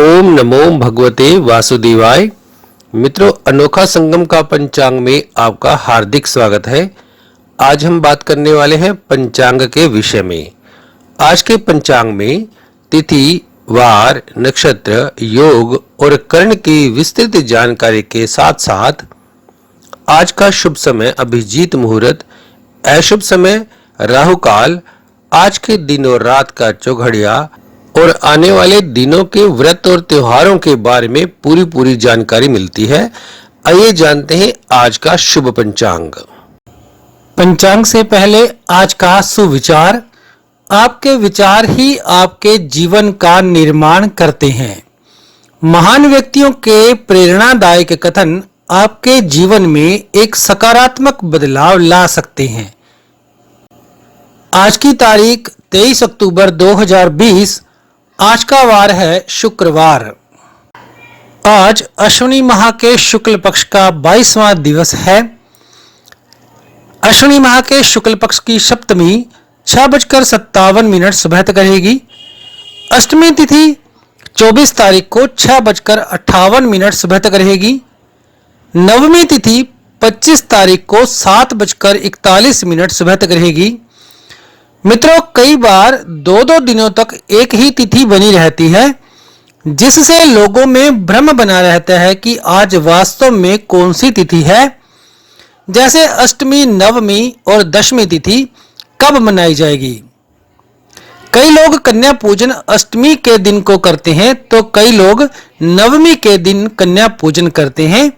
ओम नमो भगवते वासुदेवाय। मित्रों, अनोखा संगम का पंचांग में आपका हार्दिक स्वागत है। आज हम बात करने वाले हैं पंचांग के विषय में। आज के पंचांग में तिथि, वार, नक्षत्र, योग और कर्ण की विस्तृत जानकारी के साथ साथ आज का शुभ समय अभिजीत मुहूर्त, अशुभ समय राहु काल, आज के दिन और रात का चौघड़िया और आने वाले दिनों के व्रत और त्योहारों के बारे में पूरी जानकारी मिलती है। आइए जानते हैं आज का शुभ पंचांग। पंचांग से पहले आज का सुविचार। आपके विचार ही आपके जीवन का निर्माण करते हैं। महान व्यक्तियों के प्रेरणादायक कथन आपके जीवन में एक सकारात्मक बदलाव ला सकते हैं। आज की तारीख 23 अक्टूबर 2020। आज का वार है शुक्रवार। आज अश्विनी माह के शुक्ल पक्ष का 22वां दिवस है। अश्विनी माह के शुक्ल पक्ष की सप्तमी 6:57 सुबह तक रहेगी। अष्टमी तिथि 24 तारीख को 6:58 सुबह तक रहेगी। नवमी तिथि 25 तारीख को 7:41 सुबह तक रहेगी। मित्रों, कई बार दो दिनों तक एक ही तिथि बनी रहती है, जिससे लोगों में भ्रम बना रहता है कि आज वास्तव में कौन सी तिथि है। जैसे अष्टमी, नवमी और दशमी तिथि कब मनाई जाएगी। कई लोग कन्या पूजन अष्टमी के दिन को करते हैं, तो कई लोग नवमी के दिन कन्या पूजन करते हैं।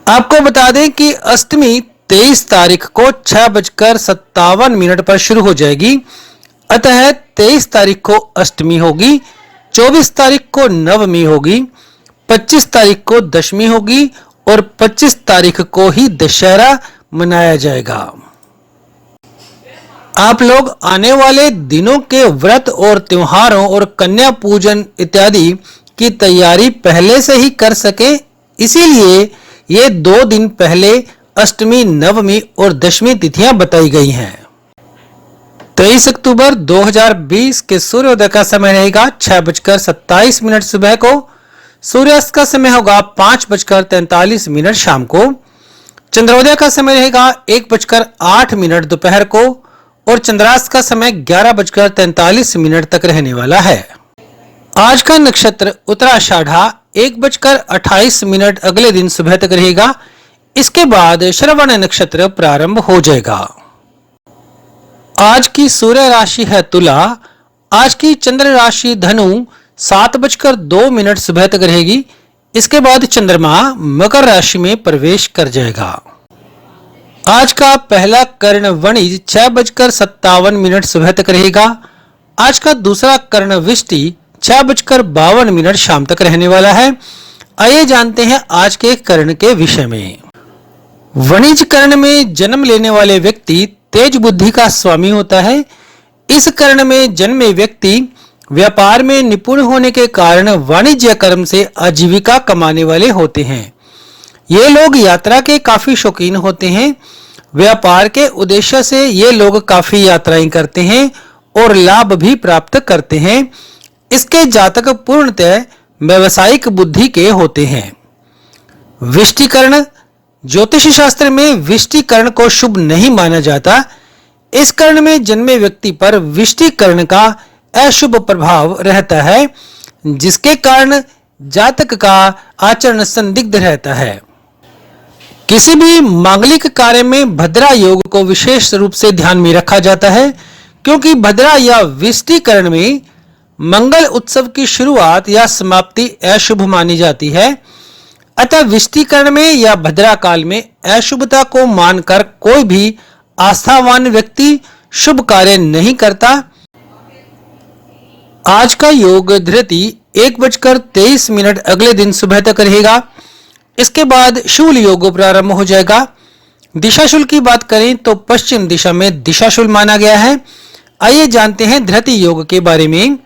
आपको बता दें कि अष्टमी 23 तारीख को 6:57 पर शुरू हो जाएगी। अतः 23 तारीख को अष्टमी होगी, 24 तारीख को नवमी होगी, 25 तारीख को दशमी होगी और 25 तारीख को ही दशहरा मनाया जाएगा। आप लोग आने वाले दिनों के व्रत और त्योहारों और कन्या पूजन इत्यादि की तैयारी पहले से ही कर सके, इसीलिए ये 2 दिन पहले अष्टमी, नवमी और दशमी तिथियां बताई गई हैं। 23 अक्टूबर 2020 के सूर्योदय का समय रहेगा 6:27 सुबह को। सूर्यास्त का समय होगा 5:43 शाम को। चंद्रोदय का समय रहेगा 1:08 दोपहर को और चंद्रास्त का समय 11:43 तक रहने वाला है। आज का नक्षत्र उत्तराषाढ़ा 1:28 अगले दिन सुबह तक रहेगा। इसके बाद श्रवण नक्षत्र प्रारंभ हो जाएगा। आज की सूर्य राशि है तुला। आज की चंद्र राशि धनु 7:02 सुबह तक रहेगी। इसके बाद चंद्रमा मकर राशि में प्रवेश कर जाएगा। आज का पहला कर्ण वणिज 6:57 सुबह तक रहेगा। आज का दूसरा कर्ण विष्टि 6:52 शाम तक रहने वाला है। आइए जानते हैं आज के कर्ण के विषय में। वणिज कर्ण में जन्म लेने वाले व्यक्ति तेज बुद्धि का स्वामी होता है। इस कर्ण में जन्मे व्यक्ति व्यापार में निपुण होने के कारण वाणिज्य कर्म से आजीविका कमाने वाले होते हैं। ये लोग यात्रा के काफी शौकीन होते हैं। व्यापार के उद्देश्य से ये लोग काफी यात्राएं करते हैं और लाभ भी प्राप्त करते हैं। इसके जातक पूर्णतः व्यावसायिक बुद्धि के होते हैं। विष्टिकर्ण ज्योतिष शास्त्र में विष्टिकर्ण को शुभ नहीं माना जाता। इस कर्ण में जन्मे व्यक्ति पर विष्टिकर्ण का अशुभ प्रभाव रहता है, जिसके कारण जातक का आचरण संदिग्ध रहता है। किसी भी मांगलिक कार्य में भद्रा योग को विशेष रूप से ध्यान में रखा जाता है, क्योंकि भद्रा या विष्टिकर्ण में मंगल उत्सव की शुरुआत या समाप्ति अशुभ मानी जाती है। अतः विष्टिकर्ण में या भद्रा काल में अशुभता को मानकर कोई भी आस्थावान व्यक्ति शुभ कार्य नहीं करता। आज का योग धृति 1:23 अगले दिन सुबह तक रहेगा। इसके बाद शूल योग प्रारंभ हो जाएगा। दिशाशूल की बात करें तो पश्चिम दिशा में दिशाशूल माना गया है। आइए जानते हैं धृति योग के बारे में।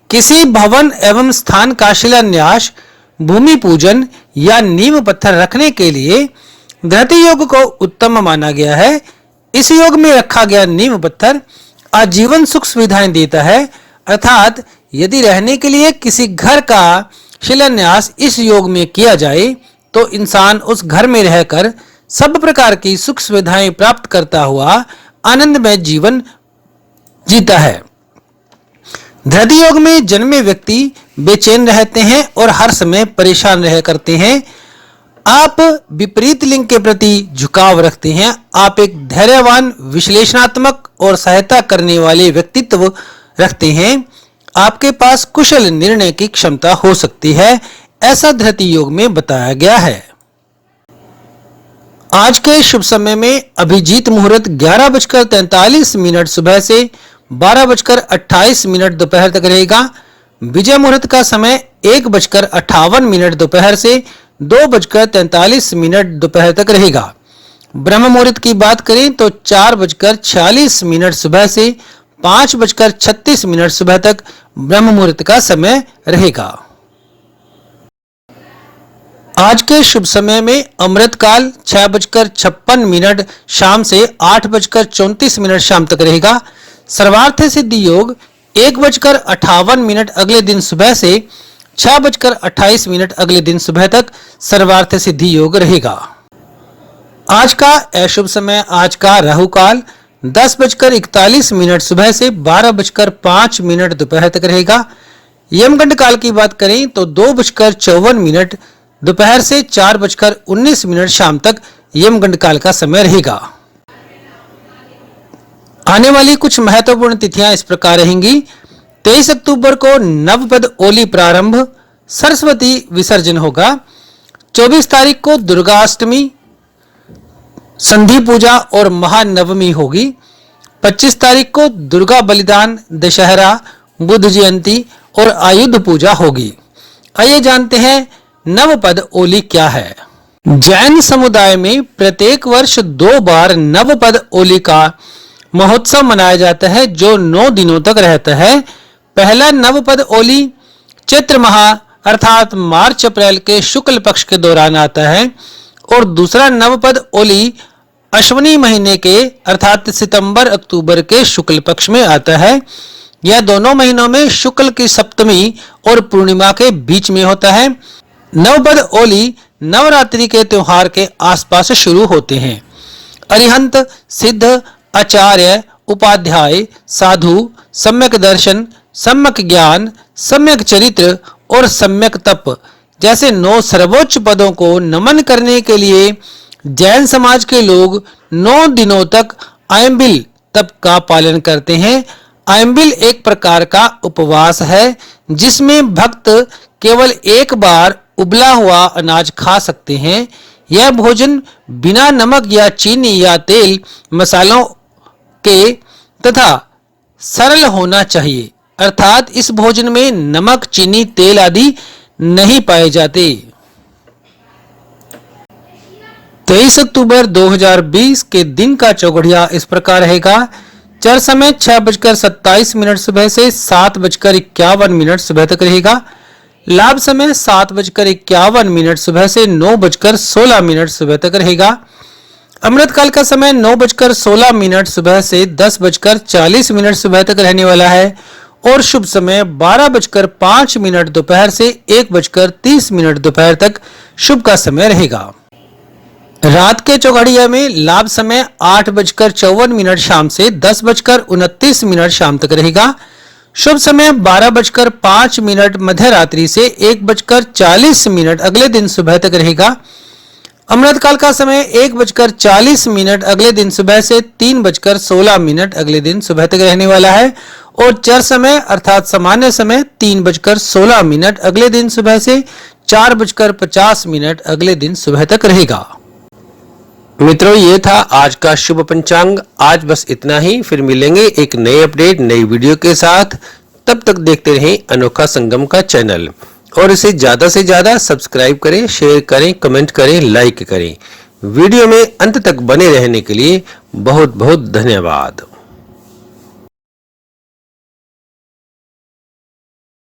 किसी भवन एवं स्थान का शिलान्यास, भूमि पूजन या नींव पत्थर रखने के लिए धृति योग को उत्तम माना गया है। इस योग में रखा गया नींव पत्थर आजीवन सुख सुविधाएं देता है, अर्थात यदि रहने के लिए किसी घर का शिलान्यास इस योग में किया जाए तो इंसान उस घर में रहकर सब प्रकार की सुख सुविधाएं प्राप्त करता हुआ आनंदमय जीवन जीता है। धृति योग में जन्मे व्यक्ति बेचैन रहते हैं और हर समय परेशान रह करते हैं। आप विपरीत लिंग के प्रति झुकाव रखते हैं। आप एक धैर्यवान, विश्लेषणात्मक और सहायता करने वाले व्यक्तित्व रखते हैं। आपके पास कुशल निर्णय की क्षमता हो सकती है, ऐसा धृति योग में बताया गया है। आज के शुभ समय में अभिजीत मुहूर्त 11:43 सुबह से 12:28 दोपहर तक रहेगा। विजय मुहूर्त का समय 1:58 दोपहर से 2:43 दोपहर तक रहेगा। ब्रह्म मुहूर्त की बात करें तो 4:46 सुबह से 5:36 सुबह तक ब्रह्म मुहूर्त का समय रहेगा। आज के शुभ समय में अमृत काल 6:56 शाम से 8:34 शाम तक रहेगा। सर्वार्थ सिद्धि योग 1:58 अगले दिन सुबह से 6:28 अगले दिन सुबह तक सर्वार्थ सिद्धि योग रहेगा। आज का अशुभ समय, आज का राहु काल 10:41 सुबह से 12:05 दोपहर तक रहेगा। यमगंड काल की बात करें तो 2:54 दोपहर से 4:19 शाम तक यमगंड काल का समय रहेगा। आने वाली कुछ महत्वपूर्ण तिथियां इस प्रकार रहेंगी। 23 अक्टूबर को नवपद ओली प्रारंभ, सरस्वती विसर्जन होगा। 24 तारीख को दुर्गाष्टमी, संधि पूजा और महानवमी होगी। 25 तारीख को दुर्गा बलिदान, दशहरा, बुद्ध जयंती और आयुध पूजा होगी। आइए जानते हैं नवपद ओली क्या है। जैन समुदाय में प्रत्येक वर्ष 2 बार नवपद ओली का महोत्सव मनाया जाता है जो 9 दिनों तक रहता है। पहला नवपद ओली चैत्र माह अर्थात मार्च अप्रैल के शुक्ल पक्ष के दौरान आता है और दूसरा नवपद ओली अश्विनी महीने के अर्थात सितंबर अक्टूबर के शुक्ल पक्ष में आता है। यह दोनों महीनों में शुक्ल की सप्तमी और पूर्णिमा के बीच में होता है। नवपद ओली नवरात्रि के त्योहार के आसपास शुरू होते हैं। अरिहंत, सिद्ध, आचार्य, उपाध्याय, साधु, सम्यक दर्शन, सम्यक ज्ञान, सम्यक चरित्र और सम्यक तप जैसे 9 सर्वोच्च पदों को नमन करने के लिए जैन समाज के लोग 9 दिनों तक आयम्बिल तप का पालन करते हैं। आयम्बिल एक प्रकार का उपवास है जिसमें भक्त केवल एक बार उबला हुआ अनाज खा सकते हैं। यह भोजन बिना नमक या चीनी या तेल मसालों के तथा सरल होना चाहिए, अर्थात इस भोजन में नमक, चीनी, तेल आदि नहीं पाए जाते। 23 अक्टूबर 2020 के दिन का चौघड़िया इस प्रकार रहेगा। चर समय 6:27 सुबह से 7:51 सुबह तक रहेगा। लाभ समय 7:51 सुबह से 9:16 सुबह तक रहेगा। अमृत काल का समय 9:16 सुबह से 10:40 सुबह तक रहने वाला है और शुभ समय 12:05 दोपहर से 1:30 दोपहर तक शुभ का समय रहेगा। रात के चौघड़िया में लाभ समय 8:54 शाम से 10:29 शाम तक रहेगा। शुभ समय 12:05 मध्य रात्रि से 1:40 अगले दिन सुबह तक रहेगा। अमृत काल का समय 1:40 अगले दिन सुबह से 3:16 अगले दिन सुबह तक रहने वाला है और चर समय अर्थात सामान्य समय 3:16 अगले दिन सुबह से 4:50 अगले दिन सुबह तक रहेगा। मित्रों, ये था आज का शुभ पंचांग। आज बस इतना ही, फिर मिलेंगे एक नए अपडेट नई वीडियो के साथ। तब तक देखते रहें अनोखा संगम का चैनल और इसे ज्यादा से ज्यादा सब्सक्राइब करें, शेयर करें, कमेंट करें, लाइक करें। वीडियो में अंत तक बने रहने के लिए बहुत बहुत धन्यवाद।